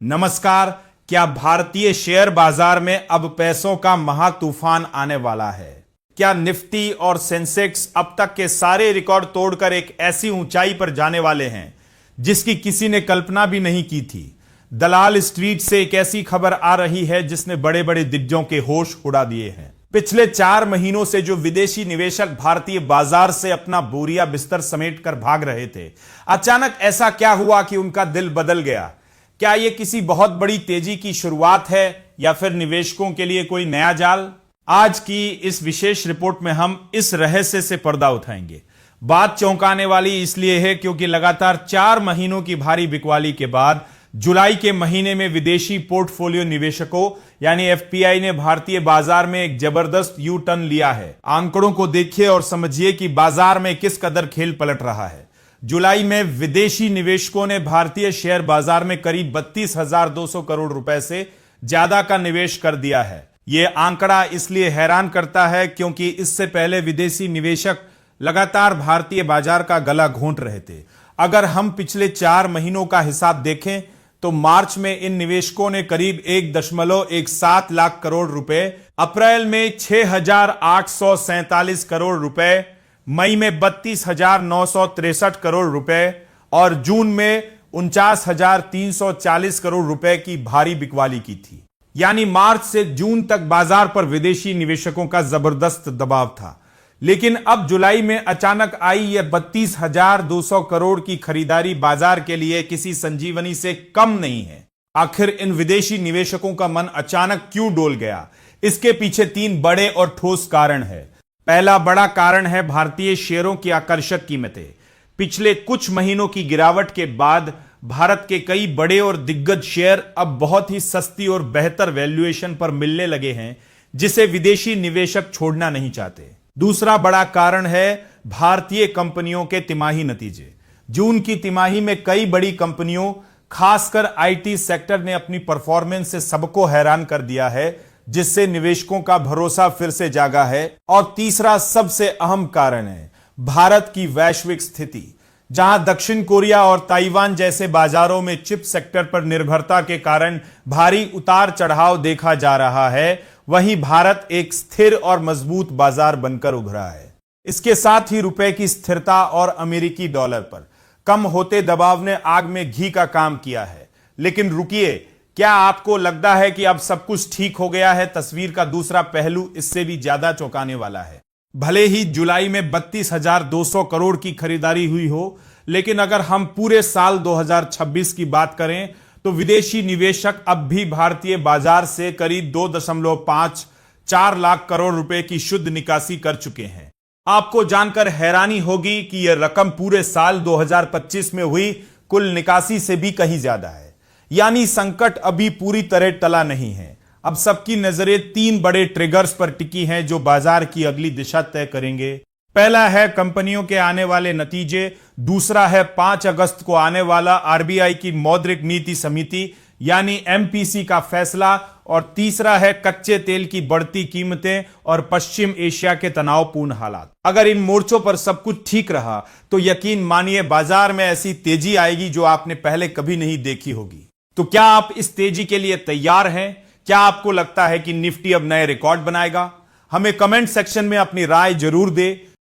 नमस्कार। क्या भारतीय शेयर बाजार में अब पैसों का महातूफान आने वाला है? क्या निफ्टी और सेंसेक्स अब तक के सारे रिकॉर्ड तोड़कर एक ऐसी ऊंचाई पर जाने वाले हैं जिसकी किसी ने कल्पना भी नहीं की थी? दलाल स्ट्रीट से एक ऐसी खबर आ रही है जिसने बड़े बड़े दिग्गजों के होश उड़ा दिए हैं। पिछले 4 महीनों से जो विदेशी निवेशक भारतीय बाजार से अपना बोरिया बिस्तर समेटकर भाग रहे थे, अचानक ऐसा क्या हुआ कि उनका दिल बदल गया? क्या यह किसी बहुत बड़ी तेजी की शुरुआत है या फिर निवेशकों के लिए कोई नया जाल? आज की इस विशेष रिपोर्ट में हम इस रहस्य से पर्दा उठाएंगे। बात चौंकाने वाली इसलिए है क्योंकि लगातार 4 महीनों की भारी बिकवाली के बाद जुलाई के महीने में विदेशी पोर्टफोलियो निवेशकों यानी एफपीआई ने भारतीय बाजार में एक जबरदस्त यू टर्न लिया है। आंकड़ों को देखिए और समझिए कि बाजार में किस कदर खेल पलट रहा है। जुलाई में विदेशी निवेशकों ने भारतीय शेयर बाजार में करीब 32,200 करोड़ रुपए से ज्यादा का निवेश कर दिया है। यह आंकड़ा इसलिए हैरान करता है क्योंकि इससे पहले विदेशी निवेशक लगातार भारतीय बाजार का गला घोंट रहे थे। अगर हम पिछले 4 महीनों का हिसाब देखें तो मार्च में इन निवेशकों ने करीब 1.17 लाख करोड़ रुपए, अप्रैल में 6,847 करोड़ रुपए, मई में 32,963 करोड़ रुपए और जून में 49,340 करोड़ रुपए की भारी बिकवाली की थी। यानी मार्च से जून तक बाजार पर विदेशी निवेशकों का जबरदस्त दबाव था। लेकिन अब जुलाई में अचानक आई यह 32,200 करोड़ की खरीदारी बाजार के लिए किसी संजीवनी से कम नहीं है। आखिर इन विदेशी निवेशकों का मन अचानक क्यों डोल गया? इसके पीछे 3 बड़े और ठोस कारण है। पहला बड़ा कारण है भारतीय शेयरों की आकर्षक कीमतें। पिछले कुछ महीनों की गिरावट के बाद भारत के कई बड़े और दिग्गज शेयर अब बहुत ही सस्ती और बेहतर वैल्यूएशन पर मिलने लगे हैं, जिसे विदेशी निवेशक छोड़ना नहीं चाहते। दूसरा बड़ा कारण है भारतीय कंपनियों के तिमाही नतीजे। जून की तिमाही में कई बड़ी कंपनियों, खासकर आईटी सेक्टर ने अपनी परफॉर्मेंस से सबको हैरान कर दिया है, जिससे निवेशकों का भरोसा फिर से जागा है। और तीसरा सबसे अहम कारण है भारत की वैश्विक स्थिति। जहां दक्षिण कोरिया और ताइवान जैसे बाजारों में चिप सेक्टर पर निर्भरता के कारण भारी उतार चढ़ाव देखा जा रहा है, वहीं भारत एक स्थिर और मजबूत बाजार बनकर उभरा है। इसके साथ ही रुपए की स्थिरता और अमेरिकी डॉलर पर कम होते दबाव ने आग में घी का काम किया है। लेकिन रुकिए, क्या आपको लगता है कि अब सब कुछ ठीक हो गया है? तस्वीर का दूसरा पहलू इससे भी ज्यादा चौंकाने वाला है। भले ही जुलाई में 32,200 करोड़ की खरीदारी हुई हो, लेकिन अगर हम पूरे साल 2026 की बात करें तो विदेशी निवेशक अब भी भारतीय बाजार से करीब 2.54 लाख करोड़ रुपए की शुद्ध निकासी कर चुके हैं। आपको जानकर हैरानी होगी कि यह रकम पूरे साल 2025 में हुई कुल निकासी से भी कहीं ज्यादा है। यानी संकट अभी पूरी तरह टला नहीं है। अब सबकी नजरें 3 बड़े ट्रिगर्स पर टिकी हैं जो बाजार की अगली दिशा तय करेंगे। पहला है कंपनियों के आने वाले नतीजे, दूसरा है 5 अगस्त को आने वाला आरबीआई की मौद्रिक नीति समिति यानी एमपीसी का फैसला और तीसरा है कच्चे तेल की बढ़ती कीमतें और पश्चिम एशिया के तनावपूर्ण हालात। अगर इन मोर्चों पर सब कुछ ठीक रहा तो यकीन मानिए बाजार में ऐसी तेजी आएगी जो आपने पहले कभी नहीं देखी होगी। तो क्या आप इस तेजी के लिए तैयार हैं? क्या आपको लगता है कि निफ्टी अब नए रिकॉर्ड बनाएगा? हमें कमेंट सेक्शन में अपनी राय जरूर दें।